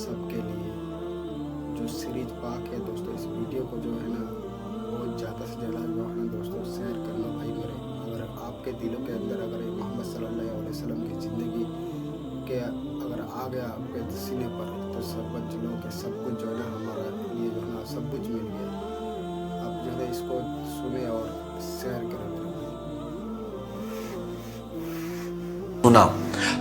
سب کے لیے جو سیریز پاک ہے دوستو، اس ویڈیو کو جو ہے نا بہت زیادہ سے زیادہ جو ہے نا دوستو شیئر کرنا بھائی میرے۔ اگر آپ کے دلوں کے اندر اگر محمد صلی اللہ علیہ وسلم کی زندگی کے اگر آ گیا آپ کے سینے پر تو سمجھ لو کہ سب کچھ جو ہے نا ہمارا لیے جو ہے نا سب کچھ مل گیا۔ آپ جو ہے اس کو سنیں اور شیئر کریں میرے بھائی۔ سنا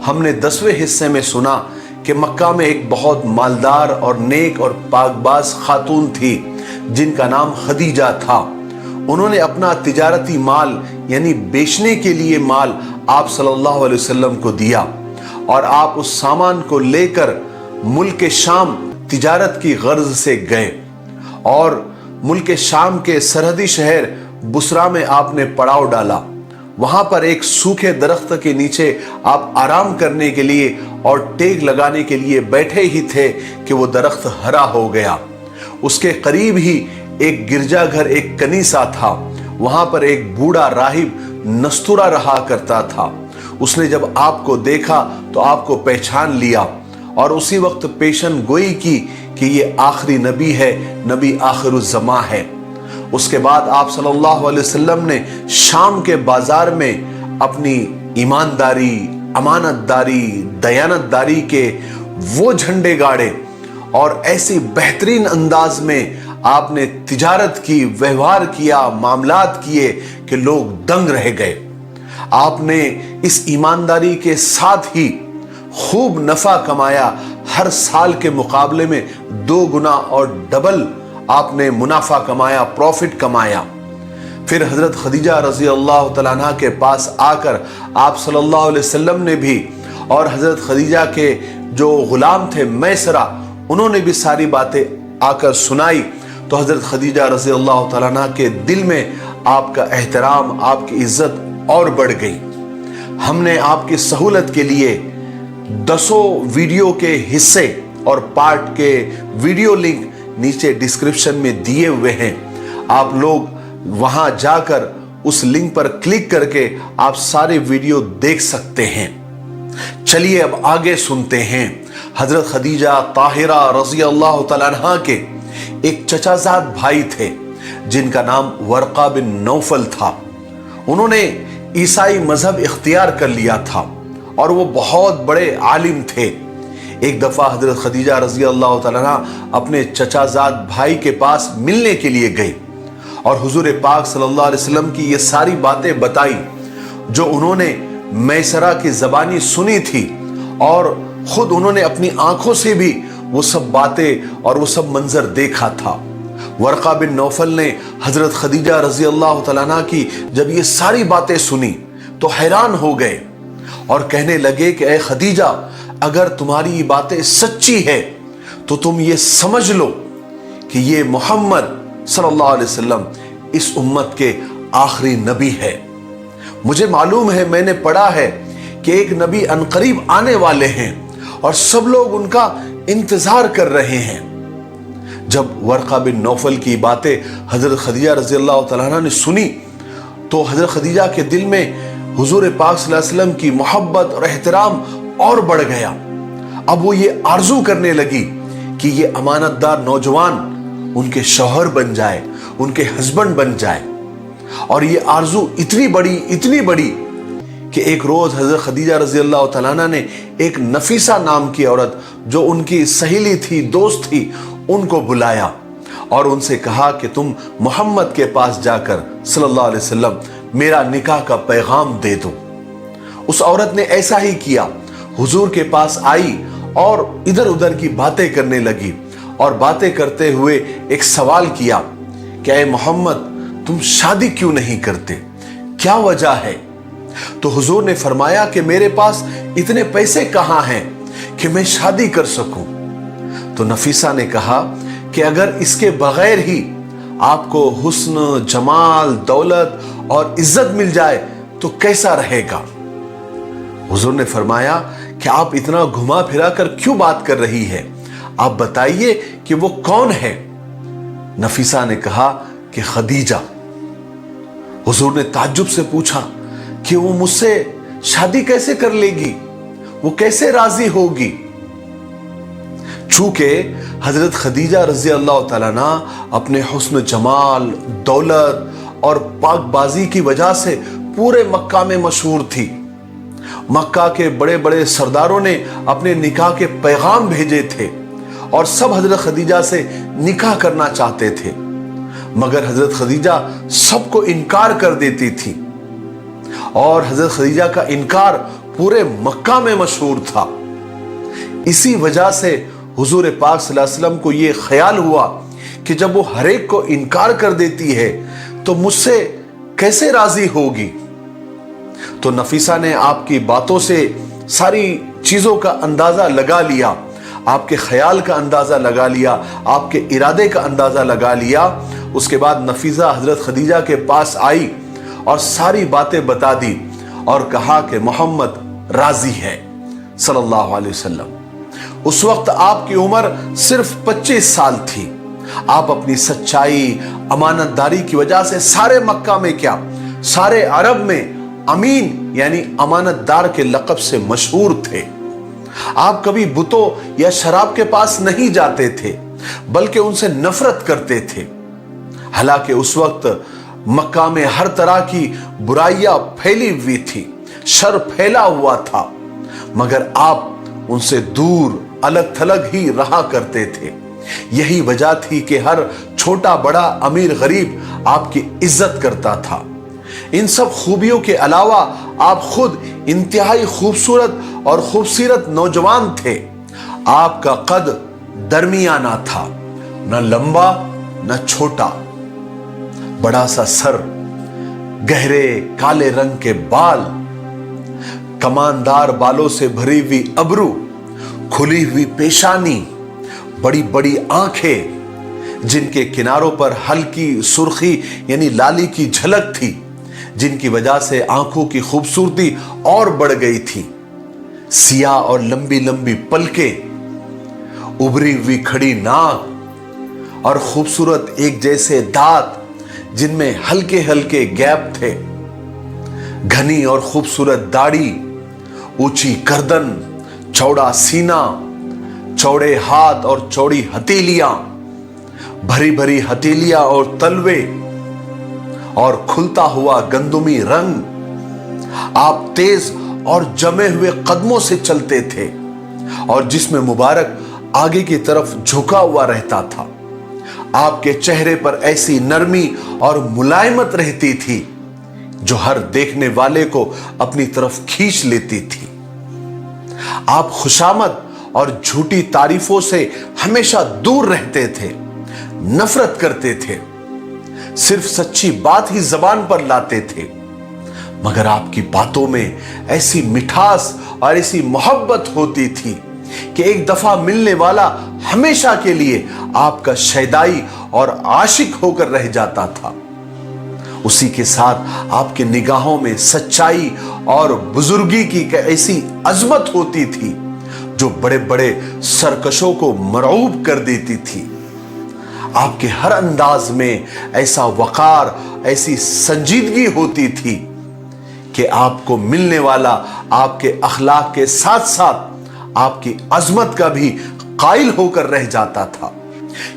ہم نے 10ویں حصے میں سنا کہ مکہ میں ایک بہت مالدار اور نیک اور پاکباز خاتون تھی جن کا نام خدیجہ تھا۔ انہوں نے اپنا تجارتی مال یعنی بیچنے کے لیے مال آپ صلی اللہ علیہ وسلم کو دیا اور آپ اس سامان کو لے کر ملک شام تجارت کی غرض سے گئے اور ملک شام کے سرحدی شہر بصرہ میں آپ نے پڑاؤ ڈالا۔ وہاں پر ایک سوکھے درخت کے نیچے آپ آرام کرنے کے لیے اور ٹیک لگانے کے لیے بیٹھے ہی تھے کہ وہ درخت ہرا ہو گیا۔ اس کے قریب ہی ایک گرجا گھر ایک کنیسہ تھا، وہاں پر ایک بوڑھا راہب نستورا رہا کرتا تھا۔ اس نے جب آپ کو دیکھا تو آپ کو پہچان لیا اور اسی وقت پیشن گوئی کی کہ یہ آخری نبی ہے، نبی آخر الزماں ہے۔ اس کے بعد آپ صلی اللہ علیہ وسلم نے شام کے بازار میں اپنی ایمانداری، امانت داری، دیانت داری کے وہ جھنڈے گاڑے اور ایسی بہترین انداز میں آپ نے تجارت کی، ویوہار کیا، معاملات کیے کہ لوگ دنگ رہ گئے۔ آپ نے اس ایمانداری کے ساتھ ہی خوب نفع کمایا، ہر سال کے مقابلے میں 2 گنا اور ڈبل آپ نے منافع کمایا، پروفٹ کمایا۔ پھر حضرت خدیجہ رضی اللہ تعالیٰ عنہ کے پاس آ کر آپ صلی اللہ علیہ وسلم نے بھی اور حضرت خدیجہ کے جو غلام تھے میسرہ، انہوں نے بھی ساری باتیں آ کر سنائی تو حضرت خدیجہ رضی اللہ تعالیٰ عنہ کے دل میں آپ کا احترام، آپ کی عزت اور بڑھ گئی۔ ہم نے آپ کی سہولت کے لیے 10 ویڈیو کے حصے اور پارٹ کے ویڈیو لنک نیچے ڈسکرپشن میں دیے ہوئے ہیں، آپ لوگ وہاں جا کر اس لنک پر کلک کر کے آپ سارے ویڈیو دیکھ سکتے ہیں۔ چلیے اب آگے سنتے ہیں۔ حضرت خدیجہ طاہرہ رضی اللہ تعالیٰ عنہ کے ایک چچا زاد بھائی تھے جن کا نام ورقہ بن نوفل تھا۔ انہوں نے عیسائی مذہب اختیار کر لیا تھا اور وہ بہت بڑے عالم تھے۔ ایک دفعہ حضرت خدیجہ رضی اللہ تعالیٰ عنہ اپنے چچا زاد بھائی کے پاس ملنے کے لیے گئی اور حضور پاک صلی اللہ علیہ وسلم کی یہ ساری باتیں بتائی جو انہوں نے میسرہ کی زبانی سنی تھی اور خود انہوں نے اپنی آنکھوں سے بھی وہ سب باتیں اور وہ سب منظر دیکھا تھا۔ ورقہ بن نوفل نے حضرت خدیجہ رضی اللہ تعالیٰ عنہ کی جب یہ ساری باتیں سنی تو حیران ہو گئے اور کہنے لگے کہ اے خدیجہ، اگر تمہاری یہ باتیں سچی ہے تو تم یہ سمجھ لو کہ یہ محمد صلی اللہ علیہ وسلم اس امت کے آخری نبی ہے۔ مجھے معلوم ہے، میں نے پڑھا ہے کہ ایک نبی عنقریب آنے والے ہیں اور سب لوگ ان کا انتظار کر رہے ہیں۔ جب ورقہ بن نوفل کی باتیں حضرت خدیجہ رضی اللہ تعالیٰ عنہ نے سنی تو حضرت خدیجہ کے دل میں حضور پاک صلی اللہ علیہ وسلم کی محبت اور احترام اور بڑھ گیا۔ اب وہ یہ آرزو کرنے لگی کہ یہ امانت دار نوجوان ان کے شوہر بن جائے، ان کے ہسبینڈ بن جائے۔ اور یہ آرزو اتنی بڑی کہ ایک روز حضرت خدیجہ رضی اللہ تعالیٰ عنہ نے ایک نفیسہ نام کی عورت جو ان کی سہیلی تھی، دوست تھی، ان کو بلایا اور ان سے کہا کہ تم محمد کے پاس جا کر صلی اللہ علیہ وسلم میرا نکاح کا پیغام دے دو۔ اس عورت نے ایسا ہی کیا، حضور کے پاس آئی اور ادھر ادھر کی باتیں کرنے لگی اور باتیں کرتے ہوئے ایک سوال کیا کہ اے محمد، تم شادی کیوں نہیں کرتے؟ کیا وجہ ہے؟ تو حضور نے فرمایا کہ میرے پاس اتنے پیسے کہاں ہیں کہ میں شادی کر سکوں۔ تو نفیسہ نے کہا کہ اگر اس کے بغیر ہی آپ کو حسن، جمال، دولت اور عزت مل جائے تو کیسا رہے گا؟ حضور نے فرمایا کہ آپ اتنا گھما پھرا کر کیوں بات کر رہی ہے؟ آپ بتائیے کہ وہ کون ہے؟ نفیسہ نے کہا کہ خدیجہ۔ حضور نے تعجب سے پوچھا کہ وہ مجھ سے شادی کیسے کر لے گی؟ وہ کیسے راضی ہوگی؟ چونکہ حضرت خدیجہ رضی اللہ تعالیٰ عنہ اپنے حسن جمال، دولت اور پاک بازی کی وجہ سے پورے مکہ میں مشہور تھی۔ مکہ کے بڑے بڑے سرداروں نے اپنے نکاح کے پیغام بھیجے تھے اور سب حضرت خدیجہ سے نکاح کرنا چاہتے تھے، مگر حضرت خدیجہ سب کو انکار کر دیتی تھی، اور حضرت خدیجہ کا انکار پورے مکہ میں مشہور تھا۔ اسی وجہ سے حضور پاک صلی اللہ علیہ وسلم کو یہ خیال ہوا کہ جب وہ ہر ایک کو انکار کر دیتی ہے تو مجھ سے کیسے راضی ہوگی۔ تو نفیسہ نے آپ کی باتوں سے ساری چیزوں کا اندازہ لگا لیا، آپ کے خیال کا اندازہ لگا لیا، آپ کے ارادے کا اندازہ لگا لیا۔ اس کے بعد نفیسہ حضرت خدیجہ کے پاس آئی اور ساری باتیں بتا دی اور کہا کہ محمد راضی ہے صلی اللہ علیہ وسلم۔ اس وقت آپ کی عمر صرف 25 سال تھی۔ آپ اپنی سچائی، امانت داری کی وجہ سے سارے مکہ میں کیا، سارے عرب میں امین یعنی امانت دار کے لقب سے مشہور تھے۔ آپ کبھی بتوں یا شراب کے پاس نہیں جاتے تھے بلکہ ان سے نفرت کرتے تھے۔ حالانکہ اس وقت مکہ میں ہر طرح کی برائیاں پھیلی ہوئی تھی، شر پھیلا ہوا تھا، مگر آپ ان سے دور الگ تھلگ ہی رہا کرتے تھے۔ یہی وجہ تھی کہ ہر چھوٹا بڑا امیر غریب آپ کی عزت کرتا تھا۔ ان سب خوبیوں کے علاوہ آپ خود انتہائی خوبصورت اور خوبصورت نوجوان تھے۔ آپ کا قد درمیانہ تھا، نہ لمبا نہ چھوٹا، بڑا سا سر، گہرے کالے رنگ کے بال، کماندار بالوں سے بھری ہوئی ابرو، کھلی ہوئی پیشانی، بڑی بڑی آنکھیں جن کے کناروں پر ہلکی سرخی یعنی لالی کی جھلک تھی، جن کی وجہ سے آنکھوں کی خوبصورتی اور بڑھ گئی تھی، سیاہ اور لمبی لمبی پلکیں، ابری ہوئی کھڑی ناک اور خوبصورت ایک جیسے دانت جن میں ہلکے ہلکے گیپ تھے، گھنی اور خوبصورت داڑھی، اونچی گردن، چوڑا سینہ، چوڑے ہاتھ اور چوڑی ہتھیلیاں، بھری بھری ہتھیلیاں اور تلوے اور کھلتا ہوا گندمی رنگ۔ آپ تیز اور جمے ہوئے قدموں سے چلتے تھے اور جسم مبارک آگے کی طرف جھکا ہوا رہتا تھا۔ آپ کے چہرے پر ایسی نرمی اور ملائمت رہتی تھی جو ہر دیکھنے والے کو اپنی طرف کھینچ لیتی تھی۔ آپ خوشامد اور جھوٹی تعریفوں سے ہمیشہ دور رہتے تھے، نفرت کرتے تھے، صرف سچی بات ہی زبان پر لاتے تھے، مگر آپ کی باتوں میں ایسی مٹھاس اور ایسی محبت ہوتی تھی کہ ایک دفعہ ملنے والا ہمیشہ کے لیے آپ کا شیدائی اور عاشق ہو کر رہ جاتا تھا۔ اسی کے ساتھ آپ کے نگاہوں میں سچائی اور بزرگی کی ایسی عظمت ہوتی تھی جو بڑے بڑے سرکشوں کو مرعوب کر دیتی تھی۔ آپ کے ہر انداز میں ایسا وقار، ایسی سنجیدگی ہوتی تھی کہ آپ کو ملنے والا آپ کے اخلاق کے ساتھ ساتھ آپ کی عظمت کا بھی قائل ہو کر رہ جاتا تھا۔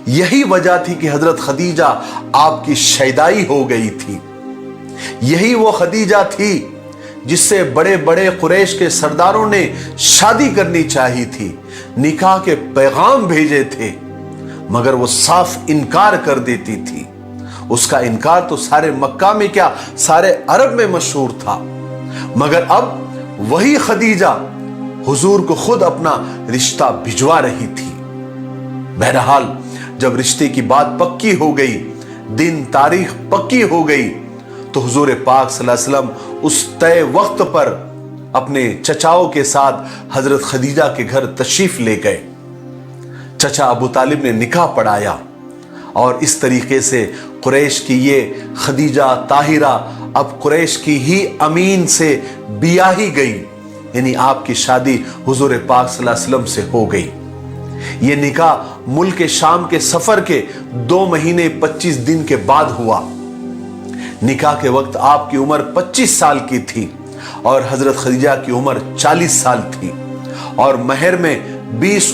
یہی وجہ تھی کہ حضرت خدیجہ آپ کی شیدائی ہو گئی تھی۔ یہی وہ خدیجہ تھی جس سے بڑے بڑے قریش کے سرداروں نے شادی کرنی چاہی تھی، نکاح کے پیغام بھیجے تھے، مگر وہ صاف انکار کر دیتی تھی۔ اس کا انکار تو سارے مکہ میں کیا سارے عرب میں مشہور تھا، مگر اب وہی خدیجہ حضور کو خود اپنا رشتہ بھجوا رہی تھی۔ بہرحال جب رشتے کی بات پکی ہو گئی، دن تاریخ پکی ہو گئی، تو حضور پاک صلی اللہ علیہ وسلم اس طے وقت پر اپنے چچاؤں کے ساتھ حضرت خدیجہ کے گھر تشریف لے گئے۔ چچا ابو طالب نے نکاح پڑھایا اور اس طریقے سے قریش کی یہ خدیجہ طاہرہ اب قریش کی ہی امین سے بیاہی گئی، یعنی آپ کی شادی حضور پاک صلی اللہ علیہ وسلم سے ہو گئی۔ یہ نکاح ملک شام کے سفر کے 2 مہینے 25 دن کے بعد ہوا۔ نکاح کے وقت آپ کی عمر 25 سال کی تھی اور حضرت خدیجہ کی عمر 40 سال تھی، اور مہر میں 20